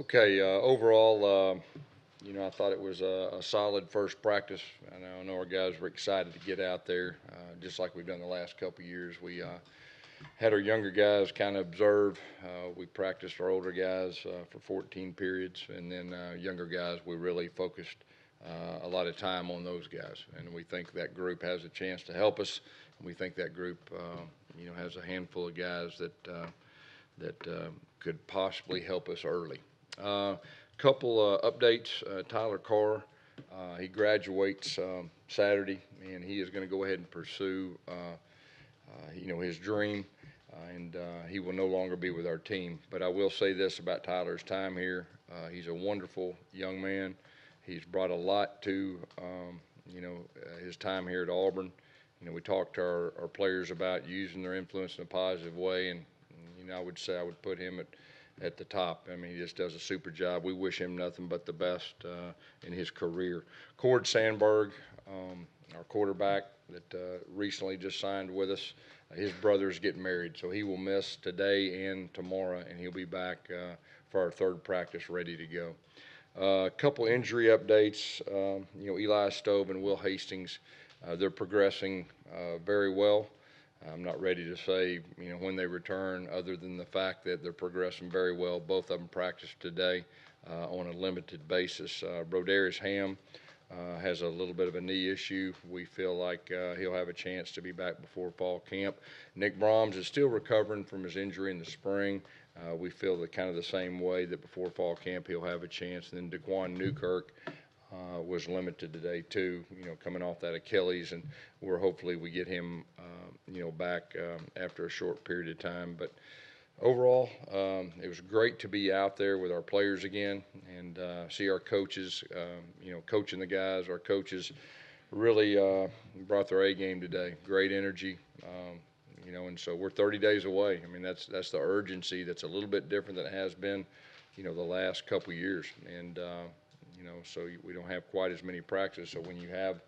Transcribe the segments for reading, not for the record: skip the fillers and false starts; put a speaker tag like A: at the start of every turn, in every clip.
A: Okay, overall, I thought it was a solid first practice. I know our guys were excited to get out there, just like we've done the last couple of years. We had our younger guys kind of observe. We practiced our older guys for 14 periods, and then younger guys, we really focused a lot of time on those guys. And we think that group has a chance to help us. And we think that group, has a handful of guys that could possibly help us early. Couple updates. Tyler Carr, he graduates Saturday, and he is going to go ahead and pursue, his dream, and he will no longer be with our team. But I will say this about Tyler's time here: he's a wonderful young man. He's brought a lot to, his time here at Auburn. We talked to our players about using their influence in a positive way, and I would say I would put him at the top. I mean, he just does a super job. We wish him nothing but the best in his career. Cord Sandberg, our quarterback that recently just signed with us, his brother's getting married, so he will miss today and tomorrow, and he'll be back for our third practice ready to go. A couple injury updates. Eli Stove and Will Hastings, they're progressing very well. I'm not ready to say, when they return, other than the fact that they're progressing very well. Both of them practiced today on a limited basis. Broderius Ham has a little bit of a knee issue. We feel like he'll have a chance to be back before fall camp. Nick Brahms is still recovering from his injury in the spring. We feel that kind of the same way, that before fall camp he'll have a chance. And then DeQuan Newkirk was limited today too, coming off that Achilles, and hopefully we get him, back after a short period of time. But overall, it was great to be out there with our players again and see our coaches, coaching the guys. Our coaches really brought their A game today. Great energy. And so we're 30 days away. I mean, that's the urgency that's a little bit different than it has been, the last couple years. And so we don't have quite as many practices. So when you have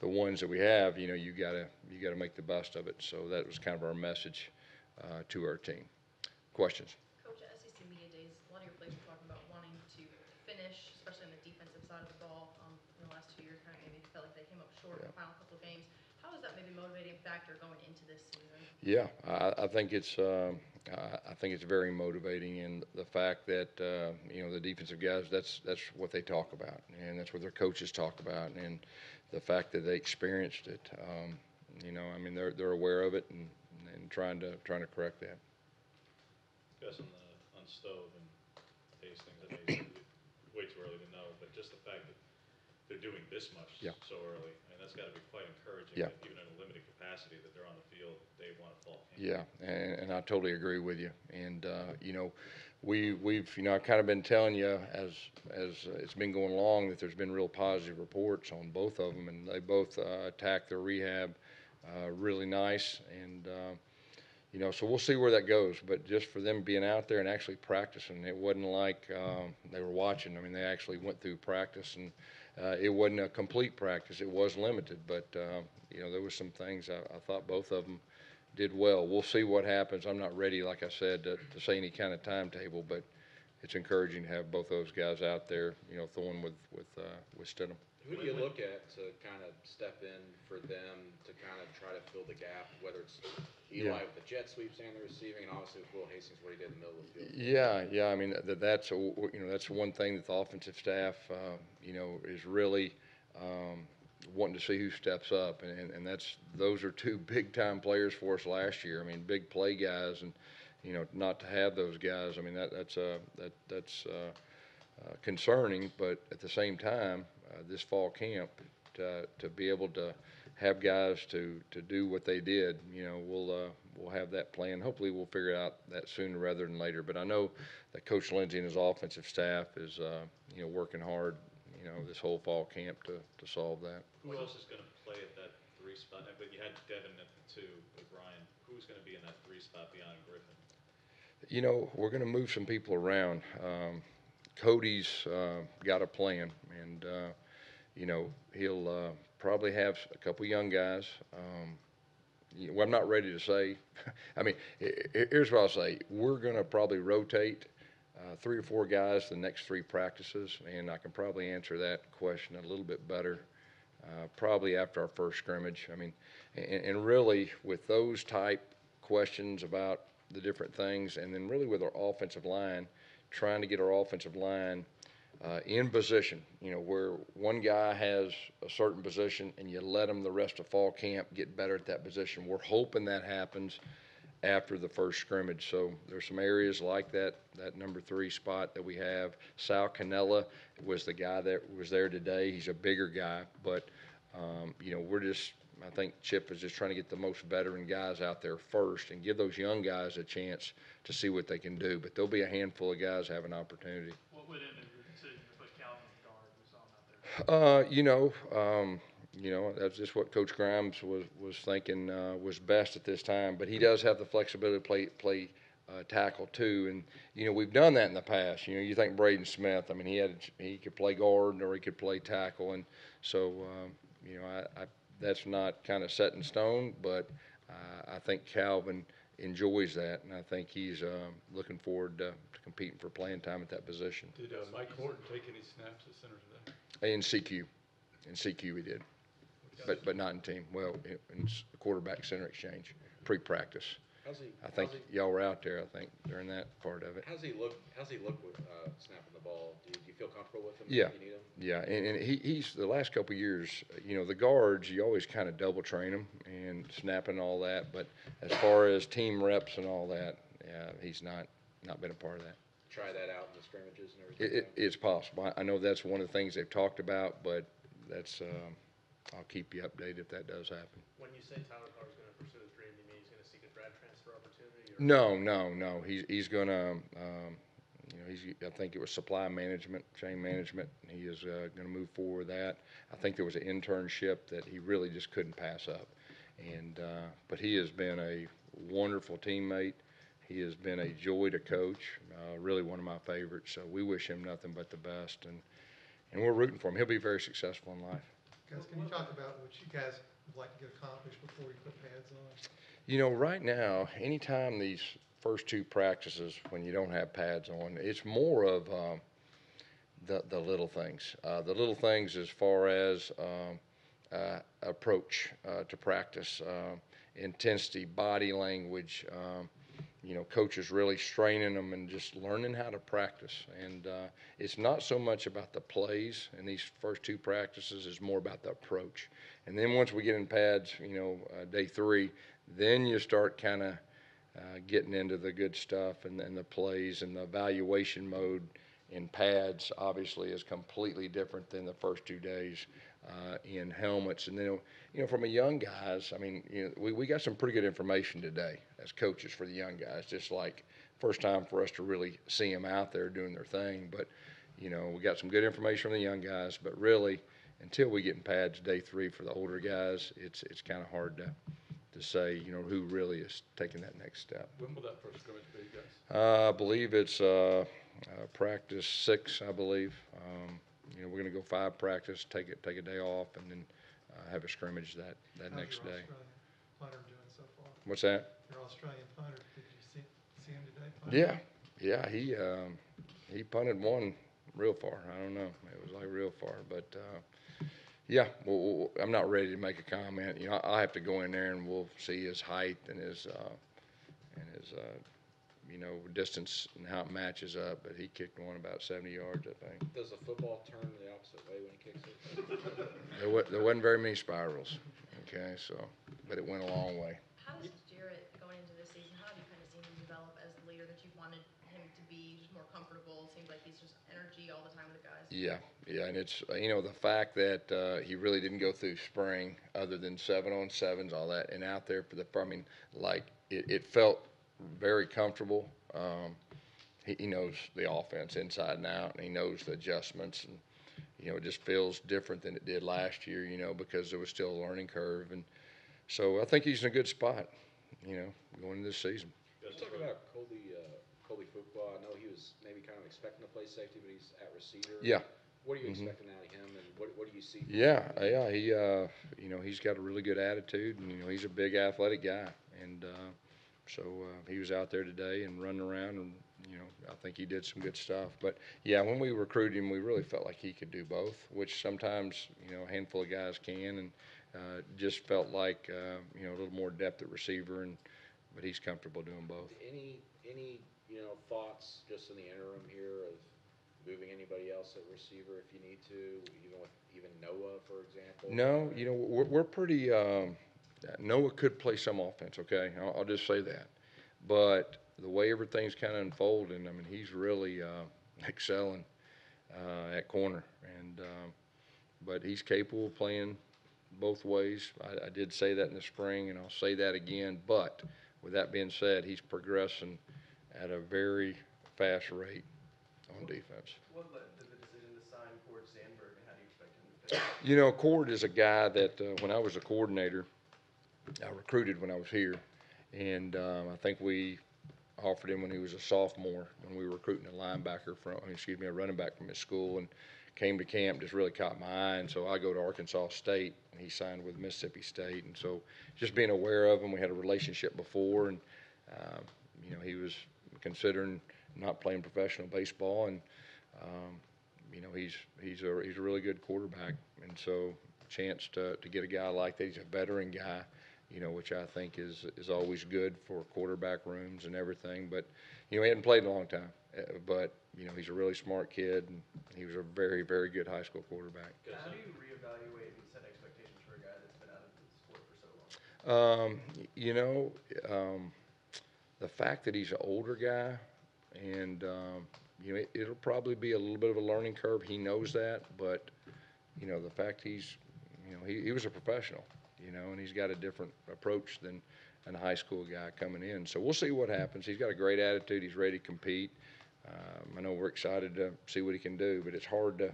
A: the ones that we have, you gotta make the best of it. So that was kind of our message to our team. Questions?
B: Coach, at SEC Media Days, a lot of your players were talking about wanting to finish, especially on the defensive side of the ball. In the last 2 years, kind of maybe felt like they came up short in the final couple of games. How is that maybe motivating factor going into this season?
A: Yeah, I think it's very motivating, and the fact that the defensive guys, that's what they talk about, and that's what their coaches talk about, and the fact that they experienced it. I mean, they're aware of it and trying to correct that.
C: Gus, on Stove and Hastings, I mean, it's way too early to know, but just the fact that they're doing this much
A: Yeah.
C: so early, and that's got to be quite encouraging.
A: Yeah.
C: That even in a limited capacity, that they're on the field day one of fall camp.
A: Yeah, and I totally agree with you. And we've I've kind of been telling you as it's been going along that there's been real positive reports on both of them, and they both attacked their rehab really nice. And so we'll see where that goes. But just for them being out there and actually practicing, it wasn't like they were watching. I mean, they actually went through practice, and it wasn't a complete practice. It was limited, but there was some things I thought both of them did well. We'll see what happens. I'm not ready, like I said, to say any kind of timetable, but it's encouraging to have both those guys out there, throwing with Stidham.
D: Who do you look at to kind of step in for them to kind of try to fill the gap, whether it's Eli
A: Yeah.
D: with the jet sweeps and the receiving, and obviously with Will Hastings, what he did in the middle of the field?
A: Yeah. I mean, that's one thing that the offensive staff, is really wanting to see who steps up, and those are two big time players for us last year. I mean, big play guys, and not to have those guys, I mean that's concerning. But at the same time, this fall camp, to be able to have guys to do what they did, we'll have that plan. Hopefully, we'll figure out that sooner rather than later. But I know that Coach Lindsey and his offensive staff is working hard, this whole fall camp to solve that.
C: Who else is going to play at that three spot? But you had Devin at the two with Ryan. Who's going to be in that three spot beyond Griffin?
A: We're going to move some people around. Cody's got a plan, and he'll probably have a couple young guys. Well, I'm not ready to say. I mean, here's what I'll say: we're going to probably rotate 3 or 4 guys the next 3 practices, and I can probably answer that question a little bit better probably after our first scrimmage. I mean, and really with those type questions about the different things, and then really with our offensive line, trying to get our offensive line in position, where one guy has a certain position and you let him the rest of fall camp get better at that position. We're hoping that happens after the first scrimmage. So there's some areas like that number 3 spot that we have. Sal Canella was the guy that was there today. He's a bigger guy, but I think Chip is just trying to get the most veteran guys out there first and give those young guys a chance to see what they can do. But there'll be a handful of guys have an opportunity.
E: What would have been your decision to put Calvin at guard? We saw him out there.
A: That's just what Coach Grimes was thinking was best at this time. But he does have the flexibility to play tackle too, and we've done that in the past. You think Braden Smith? I mean, he could play guard or he could play tackle, and so that's not kind of set in stone. But I think Calvin enjoys that, and I think he's looking forward to competing for playing time at that position.
F: Did Mike Horton take any snaps at center today?
A: In CQ he did, but not in team. Well, in quarterback center exchange, pre-practice. I think y'all were out there, I think, during that part of it.
D: How's he look with snapping the ball? Do you feel comfortable with him?
A: Yeah.
D: If you need him?
A: Yeah, and he's the last couple of years, the guards, you always kind of double train them and snapping all that. But as far as team reps and all that, he's not been a part of that.
D: Try that out in the scrimmages and everything?
A: It's possible. I know that's one of the things they've talked about, but that's I'll keep you updated if that does happen.
E: When you say Tyler Carr's going to pursue his dream, do you mean he's going to seek a grad transfer opportunity? Or?
A: No. He's going to, I think it was supply management, chain management. He is going to move forward with that. I think there was an internship that he really just couldn't pass up. And but he has been a wonderful teammate. He has been a joy to coach, really one of my favorites. So we wish him nothing but the best, and we're rooting for him. He'll be very successful in life.
G: Guys, can you talk about what you guys would like to get accomplished before you put pads on?
A: Right now, anytime these first 2 practices, when you don't have pads on, it's more of the little things. The little things as far as approach to practice, intensity, body language, coaches really straining them and just learning how to practice. And it's not so much about the plays in these first 2 practices, it's more about the approach. And then once we get in pads, day 3, then you start kind of getting into the good stuff and the plays, and the evaluation mode in pads obviously is completely different than the first 2 days in helmets. And then, from a young guys, I mean, we got some pretty good information today as coaches for the young guys, just like first time for us to really see them out there doing their thing. But, we got some good information from the young guys, but really until we get in pads day 3 for the older guys, it's kind of hard to say, who really is taking that next step.
F: When will that first scrimmage be, guys?
A: I believe it's practice 6, I believe. We're going to go 5 practice, take a day off, and then have a scrimmage that
G: How's
A: next
G: your
A: day.
G: Australian punter doing so far?
A: What's that?
G: Your Australian punter, did you see him today?
A: Yeah, he punted one real far. I don't know, it was like real far, but yeah. Well, I'm not ready to make a comment. I have to go in there and we'll see his height and his distance and how it matches up. But he kicked one about 70 yards, I think.
D: Does the football turn the opposite way when he kicks it?
A: There wasn't very many spirals. Okay, but it went a long way.
B: How does Jarrett, going into this season, how have you kind of seen him develop as the leader that you wanted him to be, just more comfortable? It seems like he's just energy all the time with the guys.
A: Yeah, and it's the fact that he really didn't go through spring other than 7-on-7s, all that, and out there for it felt very comfortable. He knows the offense inside and out, and he knows the adjustments, and it just feels different than it did last year, because there was still a learning curve, and so I think he's in a good spot, going into this season.
D: Let's talk about Colby Fuqua. I know he was maybe kind of expecting to play safety, but he's at receiver.
A: Yeah.
D: What are you expecting out of him, and what do you see?
A: Yeah. He's got a really good attitude, and he's a big athletic guy, and so he was out there today and running around and I think he did some good stuff. But yeah, when we recruited him, we really felt like he could do both, which sometimes, a handful of guys can, and just felt like, a little more depth at receiver, but he's comfortable doing both.
D: Any thoughts just in the interim here of moving anybody else at receiver if you need to, even Noah, for example?
A: No, we're pretty, Noah could play some offense, okay? I'll just say that. But the way everything's kind of unfolding, I mean, he's really excelling at corner. But he's capable of playing both ways. I did say that in the spring, and I'll say that again. But with that being said, he's progressing at a very fast rate on defense.
H: What led to the decision to sign Cord Sandberg, and how do you expect him to fit?
A: Cord is a guy that when I was a coordinator, I recruited when I was here, and I think we offered him when he was a sophomore when we were recruiting a running back from his school, and came to camp, just really caught my eye. And so I go to Arkansas State, and he signed with Mississippi State. And so just being aware of him, we had a relationship before, and he was considering not playing professional baseball, and he's a really good quarterback. And so chance to get a guy like that, he's a veteran guy, which I think is always good for quarterback rooms and everything. But he hadn't played in a long time, but he's a really smart kid, and he was a very, very good high school quarterback.
H: How do you reevaluate and set expectations for a guy that's been out of the sport for so long?
A: The fact that he's an older guy, and it'll probably be a little bit of a learning curve. He knows that, but the fact he was a professional, and he's got a different approach than a high school guy coming in. So we'll see what happens. He's got a great attitude. He's ready to compete. I know we're excited to see what he can do, but it's hard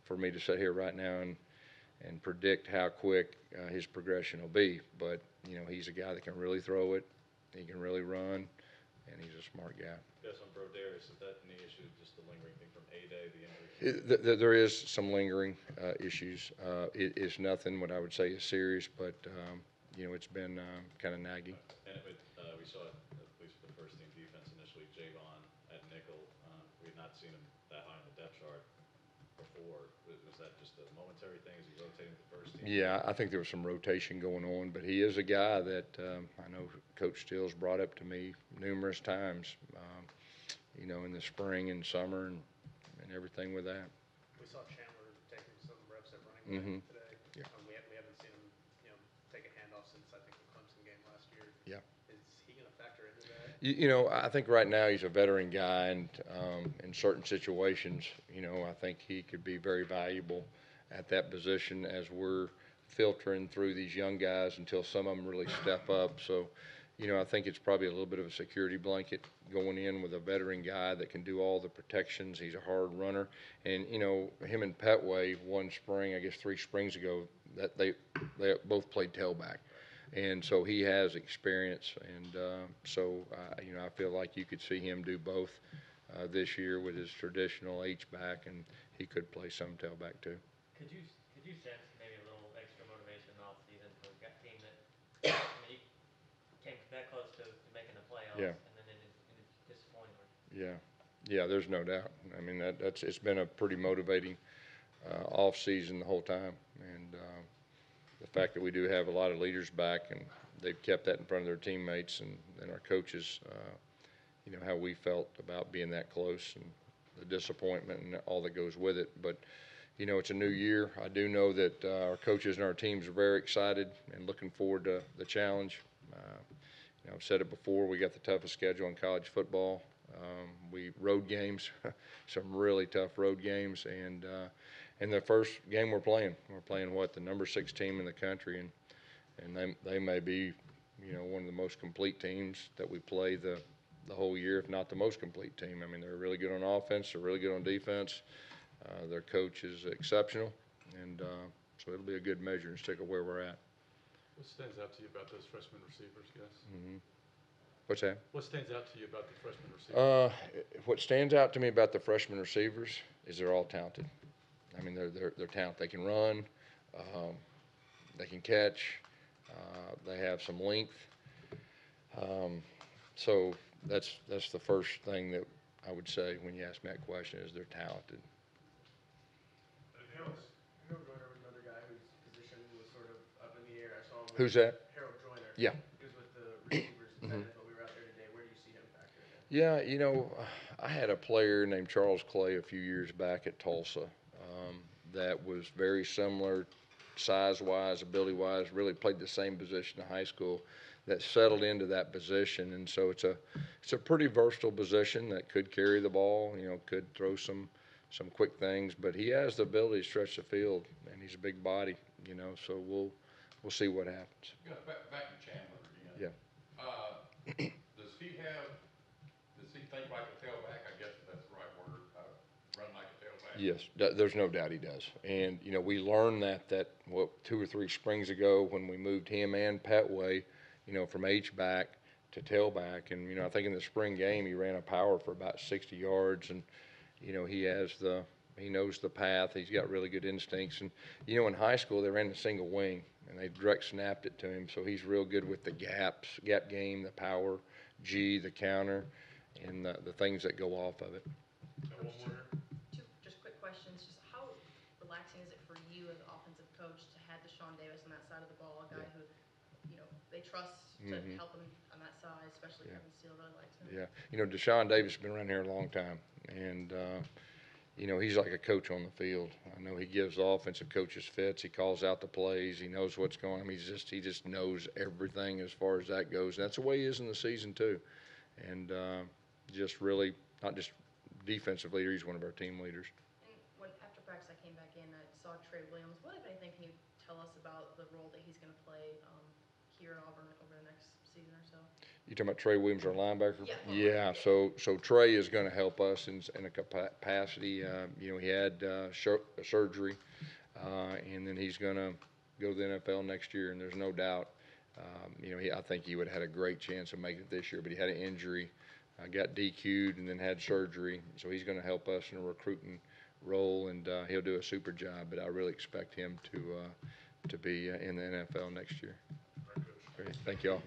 A: for me to sit here right now and predict how quick his progression will be. But he's a guy that can really throw it. He can really run, and he's a smart guy.
C: Yes, on Broderius, is that any issue, just the lingering thing from A-Day, the injury?
A: There is some lingering issues. It is nothing what I would say is serious, but it's been kind of nagging.
C: And we saw, at least for the first team defense initially, Javon at nickel. We had not seen him that high on the depth chart before. Was that just a momentary thing as he rotated the first team?
A: Yeah, I think there was some rotation going on, but he is a guy that I know Coach Steele's brought up to me numerous times, in the spring and summer and everything with that.
H: We saw Chandler taking some reps at running back today.
A: Yeah.
H: We haven't seen him, take a handoff since I think the Clemson game last year.
A: Yeah.
H: Is he going to factor into that?
A: I think right now he's a veteran guy, and in certain situations, I think he could be very valuable at that position as we're filtering through these young guys until some of them really step up. So, I think it's probably a little bit of a security blanket going in with a veteran guy that can do all the protections. He's a hard runner. And, him and Petway one spring, I guess 3 springs ago, that they both played tailback. And so he has experience. And I feel like you could see him do both this year with his traditional H-back, and he could play some tailback too.
I: Could you sense maybe a little extra motivation off season for a team that you came that close to making the playoffs,
A: Yeah.
I: and then it's disappointing?
A: Yeah, there's no doubt. I mean, it's been a pretty motivating off season the whole time, and the fact that we do have a lot of leaders back, and they've kept that in front of their teammates and our coaches. How we felt about being that close, and the disappointment and all that goes with it, but. It's a new year. I do know that our coaches and our teams are very excited and looking forward to the challenge. I've said it before, we got the toughest schedule in college football. We road games, some really tough road games, and the first game we're playing the number 6 team in the country, and they may be, one of the most complete teams that we play the whole year, if not the most complete team. I mean, they're really good on offense, they're really good on defense. Their coach is exceptional, and so it'll be a good measure and stick of where we're at.
F: What stands out to you about those freshman receivers, Gus?
A: What's that?
F: What stands out to you about the freshman receivers?
A: What stands out to me about the freshman receivers is they're all talented. I mean, they're talented. They can run, they can catch, they have some length. So that's the first thing that I would say, when you ask me that question, is they're talented.
H: Harold Joyner was another guy whose position was sort of up in the air. I saw him with
A: Who's that?
H: Harold Joyner.
A: Yeah.
H: He was with the receivers and tight ends while we were out there today. Where do you see him factoring in?
A: Yeah, you know, I had a player named Charles Clay a few years back at Tulsa that was very similar, size-wise, ability-wise, really played the same position in high school, that settled into that position. And so it's a pretty versatile position that could carry the ball, you know, could throw some quick things, but he has the ability to stretch the field, and he's a big body, you know, so we'll see what happens.
F: Gus, back to Chandler again.
A: Yeah.
F: Does he think like a tailback? I guess that's the right word, run like a tailback?
A: Yes, there's no doubt he does. And, you know, we learned that 2 or 3 springs ago when we moved him and Petway, you know, from H-back to tailback. And, you know, I think in the spring game he ran a power for about 60 yards. And, you know, he knows the path. He's got really good instincts. And, you know, in high school they ran the single wing and they direct snapped it to him. So he's real good with the gap game, the power, the counter, and the things that go off of it.
F: Got one more here?
B: Two just quick questions. Just how relaxing is it for you as an offensive coach to have Deshaun Davis on that side of the ball, a guy who, you know, they trust to help him on that side, especially Kevin Steele really likes him.
A: Yeah, you know, Deshaun Davis has been around here a long time, and you know, he's like a coach on the field. I know he gives the offensive coaches fits. He calls out the plays. He knows what's going on. He just knows everything as far as that goes. And that's the way he is in the season too. And just really not just defensive leader. He's one of our team leaders.
B: And when after practice I came back in, I saw Trey Williams. What, if anything, can you tell us about the role that he's going to play here in Auburn over the next season or so?
A: You talking about Trey Williams, our linebacker?
B: Yeah.
A: Yeah. So Trey is going to help us in a capacity. You know, he had surgery, and then he's going to go to the NFL next year. And there's no doubt. You know, I think he would have had a great chance of making it this year, but he had an injury, got DQ'd, and then had surgery. So he's going to help us in a recruiting role, and he'll do a super job. But I really expect him to be in the NFL next year. Great. Thank you all.